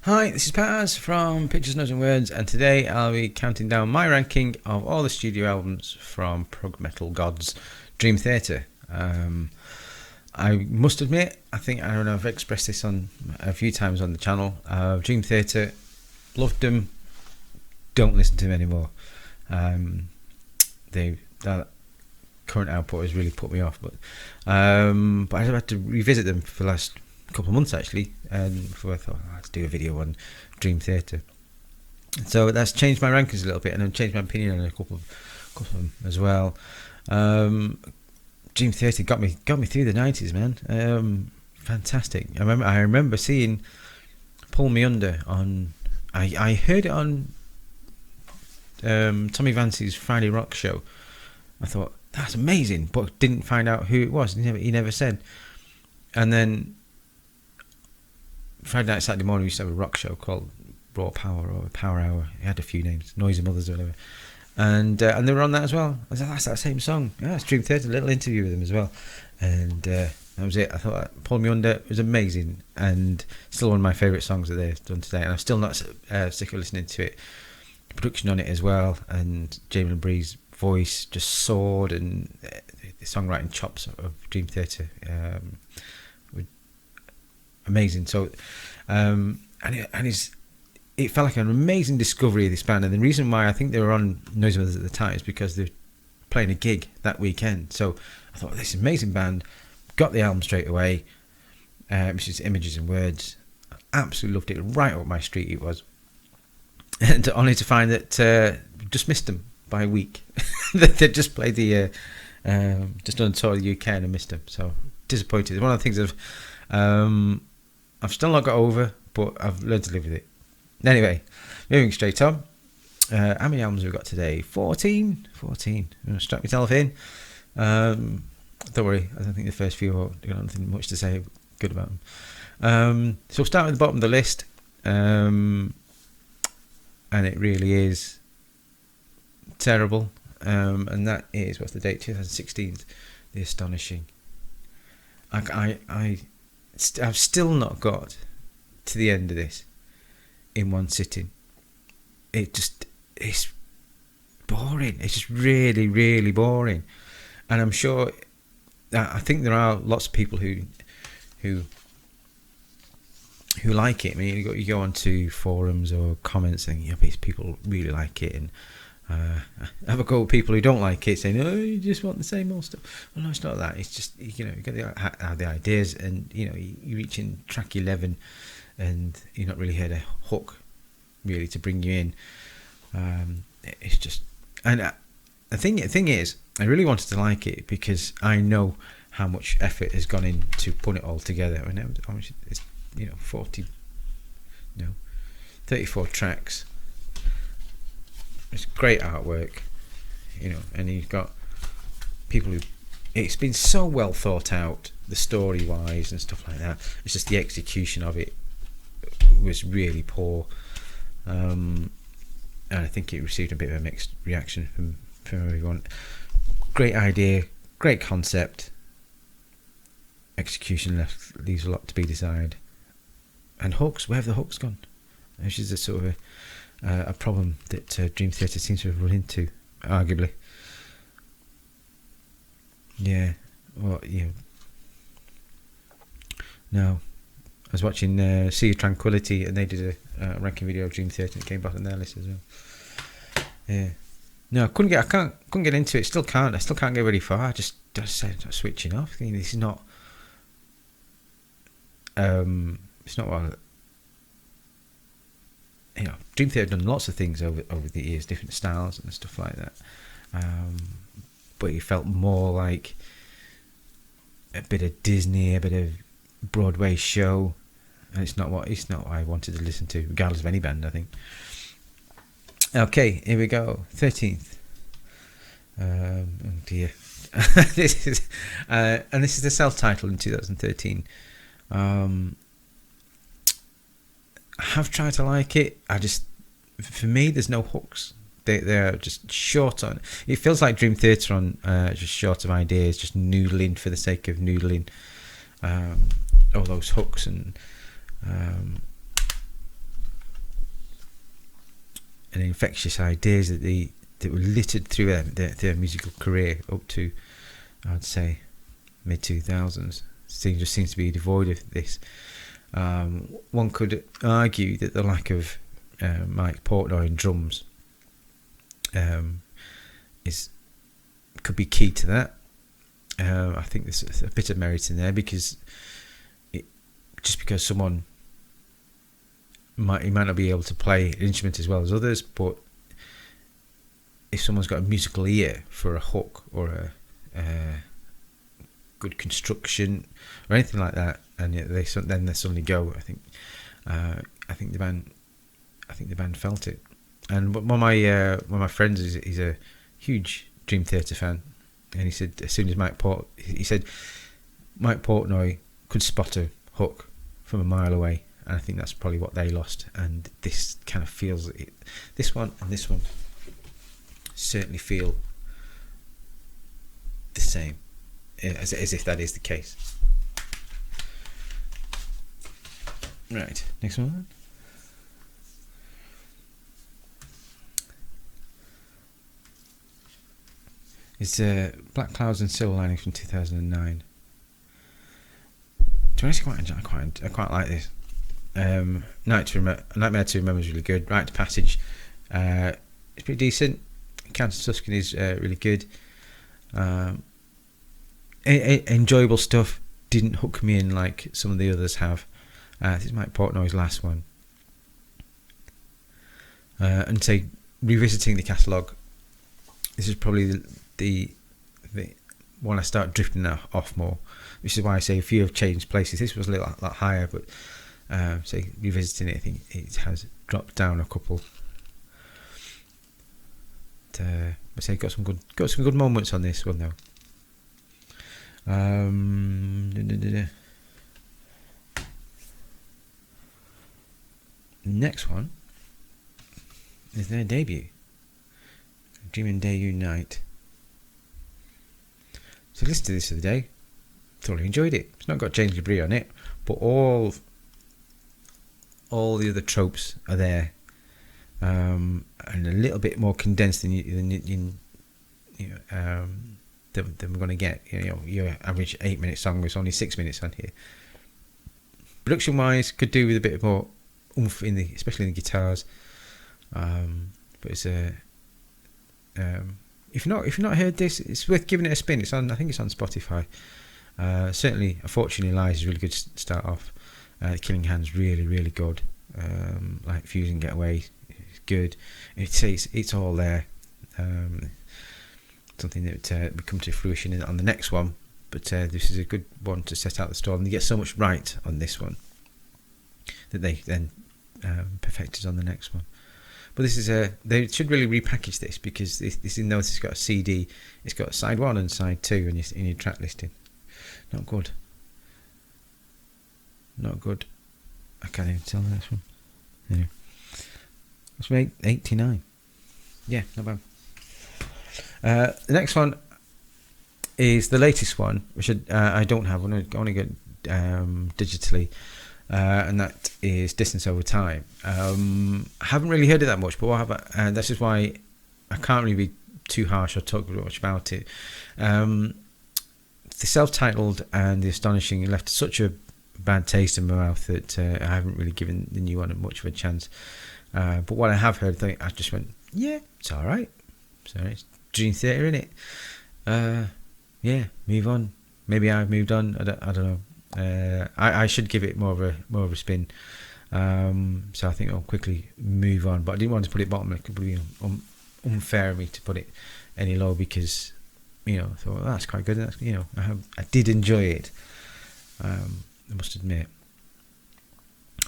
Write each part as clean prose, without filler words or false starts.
Hi, this is Paz from Pictures, Notes and Words, and today I'll be counting down my ranking of all the studio albums from prog metal gods Dream Theater. I must admit, I don't know, I've expressed this on a few times on the channel. Dream Theater, loved them, don't listen to them anymore. That current output has really put me off, but I've had to revisit them for the last couple of months actually, and before I thought let's do a video on Dream Theater. So that's changed my rankings a little bit, and I've changed my opinion on a couple of them as well. Dream Theater got me through the 90s, man. Fantastic. I remember seeing Pull Me Under on. I heard it on Tommy Vance's Friday Rock show. I thought that's amazing, but didn't find out who it was. He never said. And then Friday night, Saturday morning, we used to have a rock show called Raw Power or Power Hour. It had a few names, Noisy Mothers or whatever. And they were on that as well. I was like, that's that same song. Yeah, it's Dream Theater, a little interview with them as well. And that was it. I thought Pull Me Under was amazing, and still one of my favourite songs that they've done today. And I'm still not sick of listening to it. The production on it as well, and Jamie Bree's voice just soared, and the songwriting chops of Dream Theater were amazing. So, it felt like an amazing discovery of this band, and the reason why I think they were on Noisy Mothers at the time is because they're playing a gig that weekend. So I thought, this amazing band, got the album straight away, which is Images and Words. I absolutely loved it, right up my street it was, and only to find that just missed them by a week. They just played the just on tour of the UK and I missed them, so disappointed. It's one of the things I've still not got over, but I've learned to live with it. Anyway, moving straight on. How many albums have we got today? 14. I'm going to strap myself in. Don't worry, I don't think the first few have got nothing much to say good about them. So we'll start at the bottom of the list. And it really is terrible. And that is, what's the date? 2016. The Astonishing. I've still not got to the end of this in one sitting. It's boring. It's just really, really boring. And I'm sure, I think there are lots of people who like it. I mean, you go onto forums or comments and these people really like it, and have a go with people who don't like it, saying, "Oh, you just want the same old stuff." Well, no, it's not that. It's just you get the ideas, and you reach in track 11, and you're not really heard a hook really to bring you in. It's just, and the thing is, I really wanted to like it because I know how much effort has gone into putting it all together. I mean, it's 34 tracks. It's great artwork, and you've got people who, it's been so well thought out, the story wise and stuff like that. It's just the execution of it was really poor, and I think it received a bit of a mixed reaction from everyone. Great idea, great concept, execution leaves a lot to be desired, and hooks, where have the hooks gone? Which is a sort of a problem that Dream Theater seems to have run into, arguably. Yeah, well, no, I was watching Sea of Tranquility, and they did a ranking video of Dream Theater, and it came back on their list as well. Yeah, no, I couldn't get into it. I still can't get very far. I just said I'm switching off. This is not. It's not what. Dream Theater have done lots of things over the years, different styles and stuff like that. But it felt more like a bit of Disney, a bit of Broadway show, and it's not what I wanted to listen to, regardless of any band, I think. Okay, here we go. 13th. Oh dear. This is the self-titled in 2013. I have tried to like it. For me, there's no hooks. They're just short on. It feels like Dream Theater on just short of ideas, just noodling for the sake of noodling. All those hooks and and infectious ideas that were littered through their musical career up to, I'd say, mid 2000s. It just seems to be devoid of this. One could argue that the lack of Mike Portnoy in drums could be key to that. I think there's a bit of merit in there, because someone might not be able to play an instrument as well as others, but if someone's got a musical ear for a hook or a good construction or anything like that, and they suddenly go, I think the band felt it. And one of my friends is a huge Dream Theater fan, and he said as soon as Mike Portnoy could spot a hook from a mile away, and I think that's probably what they lost. And this kind of feels it. This one and this one certainly feel the same, as if that is the case. Right, next one. It's Black Clouds and Silver Linings from 2009. To be honest, I quite like this. Nightmare to Remember is really good. Rite of Passage, it's pretty decent. Countess Tuscany is really good. Enjoyable stuff. Didn't hook me in like some of the others have. This is Mike Portnoy's last one. And say, revisiting the catalogue, this is probably the one I start drifting off more, which is why I say a few have changed places. This was a lot higher, but say revisiting it, I think it has dropped down a couple. I say got some good moments on this one though. Next one is their debut, Dreaming Day Unite. So listen to this the other day, thoroughly enjoyed it. It's not got James Labrie on it, but all the other tropes are there, and a little bit more condensed than we're going to get. Your average 8-minute song was only 6 minutes on here. Production wise, could do with a bit more oomph especially in the guitars. But it's if you've not heard this, it's worth giving it a spin. I think it's on Spotify. Certainly, Unfortunately Lies is really good to start off. Killing Hand's really, really good. Like Fusing Getaway is good. It's all there. Something that would come to fruition on the next one, but this is a good one to set out the stall, and they get so much right on this one that they then perfected on the next one. But this is they should really repackage this, because this even though it's got a CD, it's got side 1 and side 2 in your track listing. Not good. I can't even tell the next one. Anyway, that's from 89. Yeah, not bad. The next one is the latest one, which I don't have. I only got digitally, and that is Distance Over Time. I haven't really heard it that much, but this is why I can't really be too harsh or talk much about it. The self-titled and the Astonishing left such a bad taste in my mouth that I haven't really given the new one much of a chance. But what I have heard, I just went, yeah, it's all right. So it's Dream Theater, innit? Yeah, move on. Maybe I've moved on. I don't know. I should give it more of a spin. So I think I'll quickly move on. But I didn't want to put it bottom. It could be unfair of me to put it any lower, because I thought, well, that's quite good. That's, I did enjoy it. I must admit.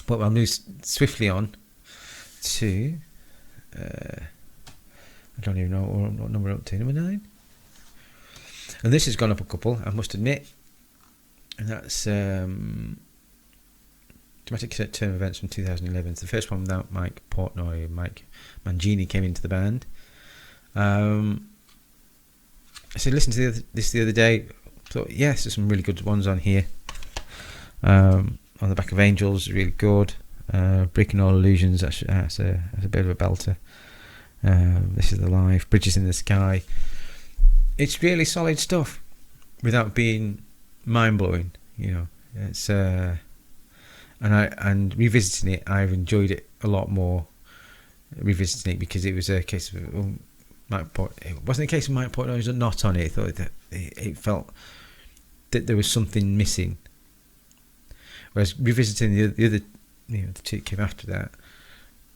But I'll move swiftly on to. I don't even know what number we're up to. Number 9. And this has gone up a couple, I must admit. And that's Dramatic Turn Events from 2011. It's the first one without Mike Portnoy. Mike Mangini came into the band. I said, listen to this the other day. Thought, yes, there's some really good ones on here. On the Back of Angels, really good. Breaking All Illusions, that's a bit of a belter. This is the live. Bridges in the Sky. It's really solid stuff without being mind-blowing, you know. It's and revisiting it, I've enjoyed it a lot more revisiting it, because it was a case of it wasn't a case of Mike Portnoy's not on it. I thought that it felt that there was something missing, whereas revisiting the other, you know, the two that came after that,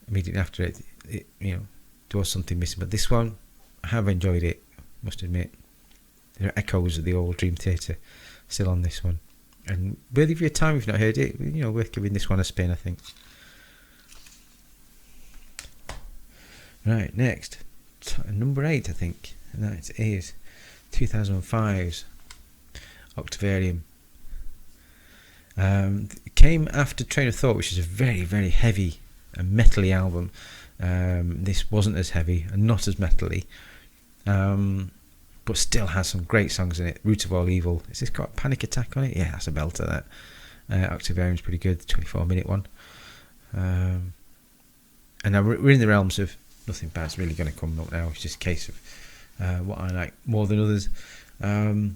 immediately after it, you know, there was something missing. But this one, I have enjoyed it, must admit. There are echoes of the old Dream Theater still on this one, and worthy of your time if you've not heard it. You know, worth giving this one a spin, I think. Right, next, number 8, I think, and that is 2005's Octavarium. It came after Train of Thought, which is a very, very heavy and metally album. This wasn't as heavy and not as metally, but still has some great songs in it. Root of All Evil. Has this got Panic Attack on it? Yeah, that's a belter, that. Octavarium's pretty good, the 24-minute one. And now we're in the realms of nothing bad's really going to come up now. It's just a case of what I like more than others. So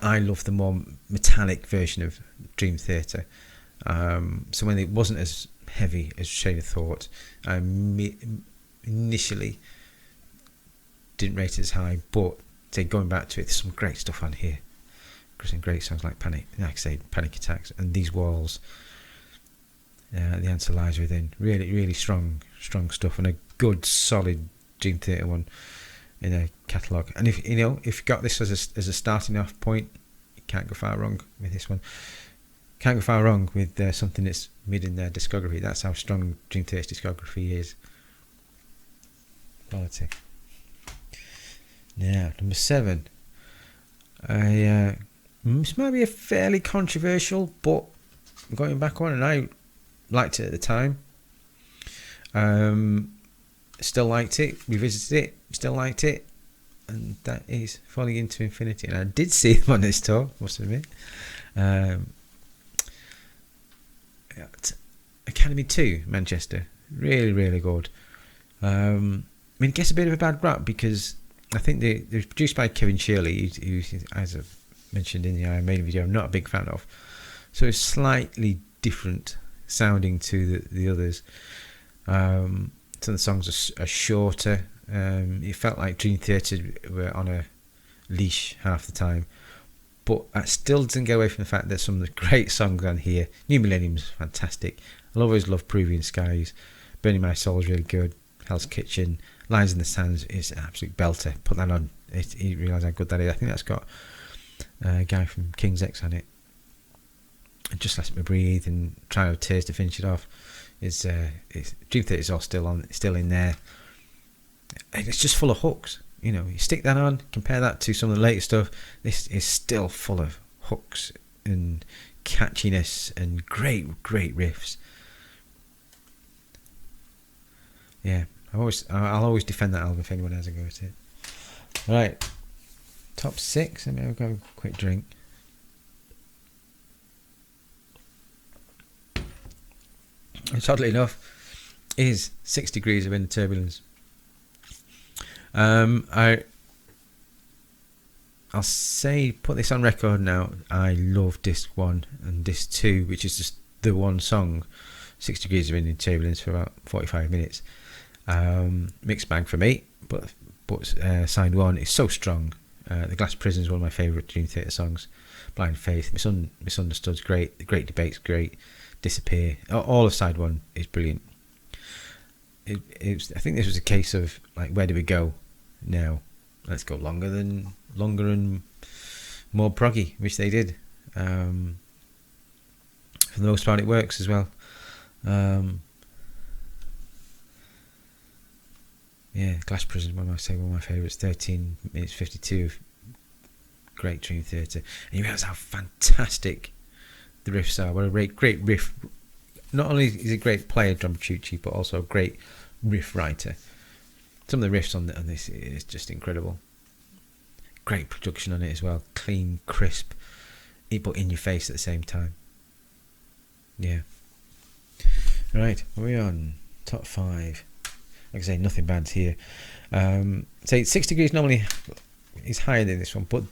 I love the more metallic version of Dream Theater. So when it wasn't as heavy as Train of Thought, I initially didn't rate it as high, but going back to it, there's some great stuff on here. Some great songs like Panic Attacks, and These Walls. The Answer Lies Within. Really, really strong stuff, and a good, solid Dream Theater one in a catalogue. And if you got this as a starting off point, you can't go far wrong with this one. Can't go far wrong with something that's mid in their discography. That's how strong Dream Theater's discography is. Quality. Now, number 7. This might be a fairly controversial, but going back on, and I liked it at the time. Still liked it. Revisited it. Still liked it. And that is Falling Into Infinity. And I did see them on this tour, must admit. Academy 2, Manchester. Really, really good. I mean, it gets a bit of a bad rap because I think they're produced by Kevin Shirley, who, as I've mentioned in the Iron Maiden video, I'm not a big fan of. So it's slightly different sounding to the others. Some of the songs are shorter. It felt like Dream Theater were on a leash half the time. But that still doesn't get away from the fact that some of the great songs on here. New Millennium's fantastic. I'll always love Peruvian Skies. Burning My Soul is really good. Hell's Kitchen. Lines in the Sands is an absolute belter. Put that on. You realise how good that is. I think that's got a guy from King's X on it. And Just Let Me Breathe and Trial of Tears to finish it off. It's Dream Theater is all still in there. And it's just full of hooks. You know, you stick that on, compare that to some of the later stuff. This is still full of hooks and catchiness and great riffs. Yeah, I'll always defend that album if anyone has a go at it. Right, top 6. Let me have a quick drink. Which, oddly enough, is 6 Degrees of Inner Turbulence. I'll say, put this on record now, I love disc 1 and disc 2, which is just the one song, 6 Degrees of Inner Turbulence, for about 45 minutes. Mixed bag for me, but side 1 is so strong. The Glass Prison is one of my favourite Dream Theater songs. Blind Faith, Misunderstood's great. The Great Debate's great. Disappear, all of side 1 is brilliant. I think this was a case of like, where do we go now? Let's go longer and more proggy, which they did. For the most part, it works as well. Yeah, Glass Prison, one of my favourites. 13 minutes 52 of great Dream Theater, and you realise how fantastic the riffs are. What a great riff. Not only is he a great player, John Petrucci, but also a great riff writer. Some of the riffs on this is just incredible. Great production on it as well. Clean, crisp, but in your face at the same time. Yeah. Right, what are we on? Top 5. like I say, nothing bad here. Say 6 Degrees normally is higher than this one, but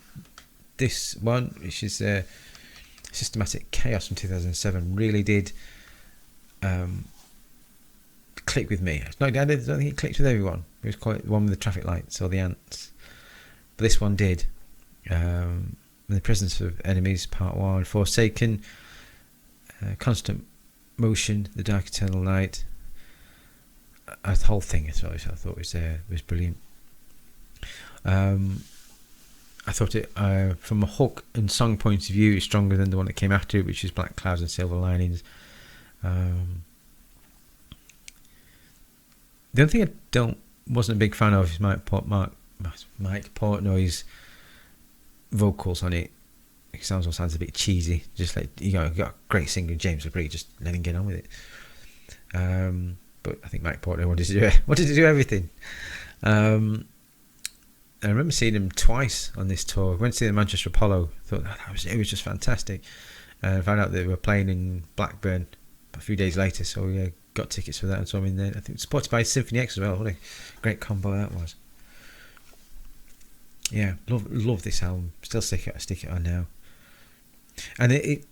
this one, which is Systematic Chaos from 2007, really did click with me. I don't think it clicked with everyone. It was quite the one with the traffic lights or the ants, but this one did. In the Presence of Enemies, Part 1, Forsaken, Constant Motion, The Dark Eternal Night. The whole thing, I thought was brilliant. I thought it, from a hook and song point of view, is stronger than the one that came after it, which is Black Clouds and Silver Linings. The only thing I wasn't a big fan of is Mike Portnoy's vocals on it. It sounds a bit cheesy. Just like you got a great singer, James LeBrie, just let him get on with it. But I think Mike Portnoy wanted to do everything. I remember seeing him twice on this tour. I went to see the Manchester Apollo. Thought it was just fantastic. And found out that they were playing in Blackburn a few days later. So we got tickets for that and saw him in there. I think supported by Symphony X as well. What a great combo that was. Yeah, love this album. Still stick it on now. And it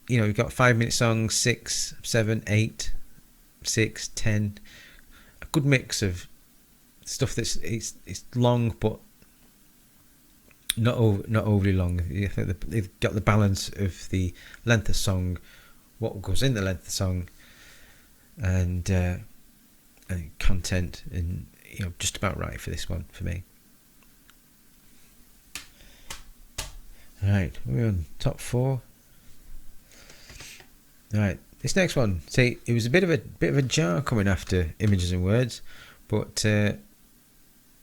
you've got 5-minute songs, 6, 7, 8, 6, 10. A good mix of stuff that's it's long but not overly long. I think they've got the balance of the length of song, what goes in the length of the song, and content, and just about right for this one for me. Alright, we're on top 4. Alright, this next one, see, it was a bit of a jar coming after Images and Words, but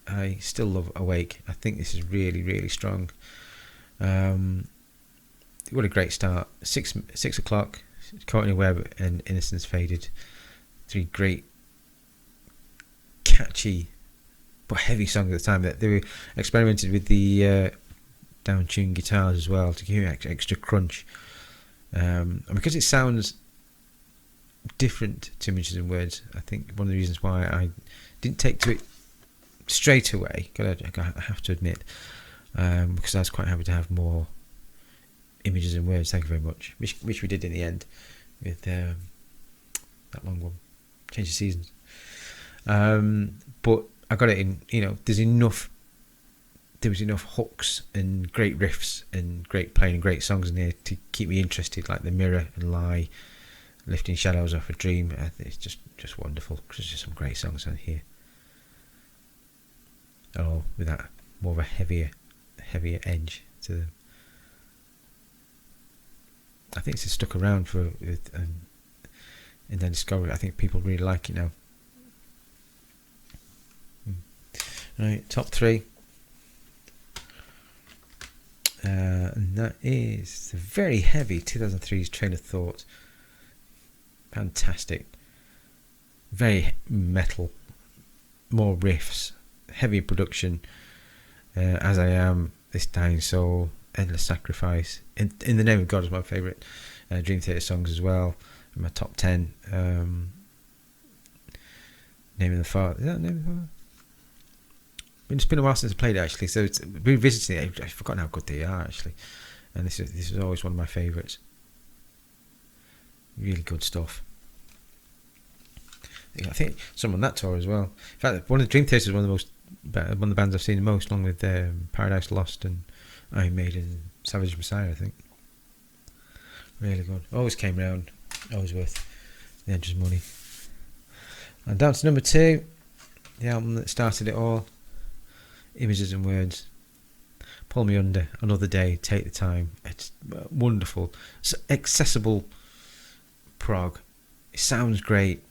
I still love Awake. I think this is really, really strong. What a great start. 6 o'clock, Caught in a Web and Innocence Faded. 3 great, catchy, but heavy songs at the time. That they were experimented with the down-tuned guitars as well to give you extra crunch. And because it sounds different to Images and Words, I think one of the reasons why I didn't take to it straight away, I have to admit, because I was quite happy to have more Images and Words. Thank you very much, which we did in the end with that long one, Change of Seasons. But I got it in. There was enough hooks and great riffs and great playing and great songs in there to keep me interested, like The Mirror and Lie, Lifting Shadows Off a Dream. It's just wonderful, because there's just some great songs on here. Oh, with that more of a heavier edge to them. I think it's stuck around in their discovery. I think people really like it now. Right, top 3. And that is the very heavy 2003's Train of Thought. Fantastic. Very metal. More riffs. Heavy production. As I Am, This Dying Soul, Endless Sacrifice. In the Name of God is my favourite Dream Theater songs as well. In my top 10. Name of the Father. Is that Name of the Father? It's been a while since I played it, actually, so it's revisiting it. I've forgotten how good they are, actually, and this is always one of my favourites. Really good stuff. I think some on that tour as well. In fact, one of the Dream Theater is one of the bands I've seen the most, along with Paradise Lost and Iron Maiden and Savage Messiah, I think. Really good. Always came round. Always worth the extra money. And down to number 2, the album that started it all. Images and Words. Pull Me Under, Another Day, Take the Time. It's wonderful. It's accessible prog. It sounds great.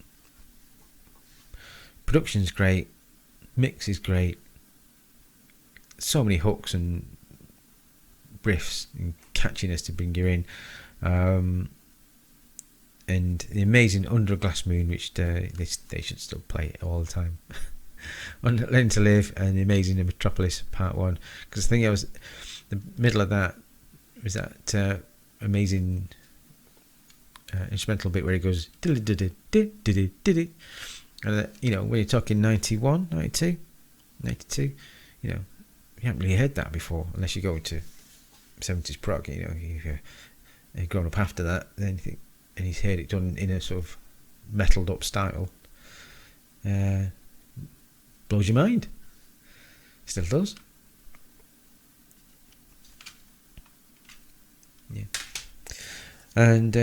Production's great. Mix is great. So many hooks and riffs and catchiness to bring you in. And the amazing Under a Glass Moon, which they should still play all the time. Learning to Live and the amazing Metropolis Part 1, because I think it was the middle of that was that amazing instrumental bit where he goes And when you're talking 91, 92, 92, you haven't really heard that before unless you go into 70s prog. If you've grown up after that, then you think, and he's heard it done in a sort of metalled up style, blows your mind. Still does. Yeah. And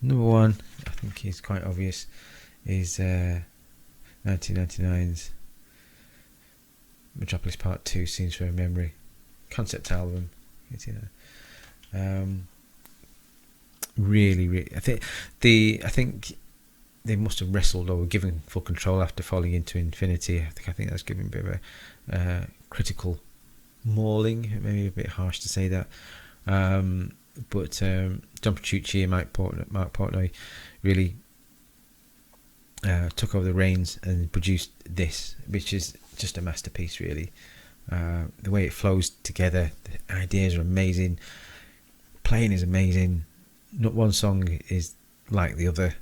number one, I think is quite obvious, is 1999's Metropolis Part 2, Scenes from Memory, concept album. You can see that. Really, I think they must have wrestled over giving full control after falling into infinity. I think that's giving a bit of a critical mauling. Maybe a bit harsh to say that, but John Petrucci and Mark Portnoy really took over the reins and produced this, which is just a masterpiece, really. The way it flows together, the ideas are amazing, playing is amazing. Not one song is like the other,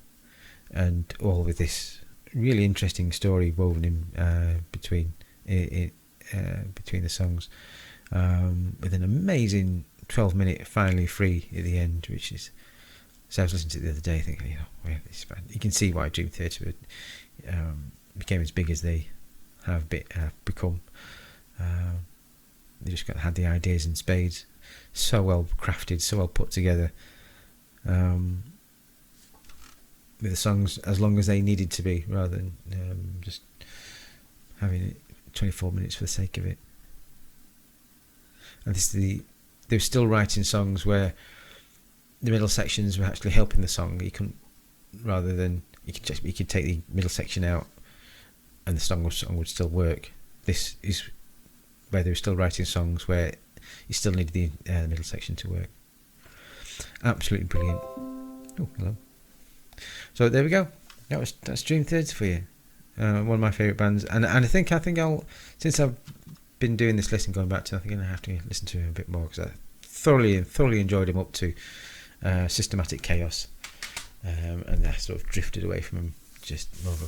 and all with this really interesting story woven in between the songs, with an amazing 12-minute finally free at the end, which is, so I was listening to it the other day thinking, this band, you can see why Dream Theater became as big as they have become. They just had the ideas in spades, so well crafted, so well put together, with the songs as long as they needed to be, rather than just having it 24 minutes for the sake of it. And they were still writing songs where the middle sections were actually helping the song. You couldn't, rather than you could take the middle section out and the song would still work. This is where they were still writing songs where you still needed the middle section to work. Absolutely brilliant. Oh, hello. So there we go. That's Dream Theater for you. One of my favourite bands, and I think I'll, since I've been doing this list and going back to, I think I'm going to have to listen to him a bit more, because I thoroughly enjoyed him up to Systematic Chaos, and I sort of drifted away from him. Just more of a,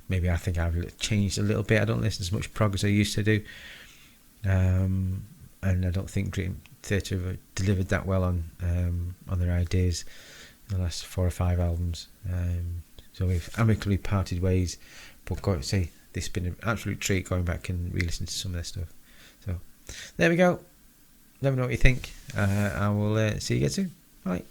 maybe I think I've changed a little bit. I don't listen as much prog as I used to do, and I don't think Dream Theater have delivered that well on their ideas in the last 4 or 5 albums. So we've amicably parted ways, but got to say, this has been an absolute treat going back and re-listening to some of their stuff. So there we go. Let me know what you think. I will see you again soon. Bye.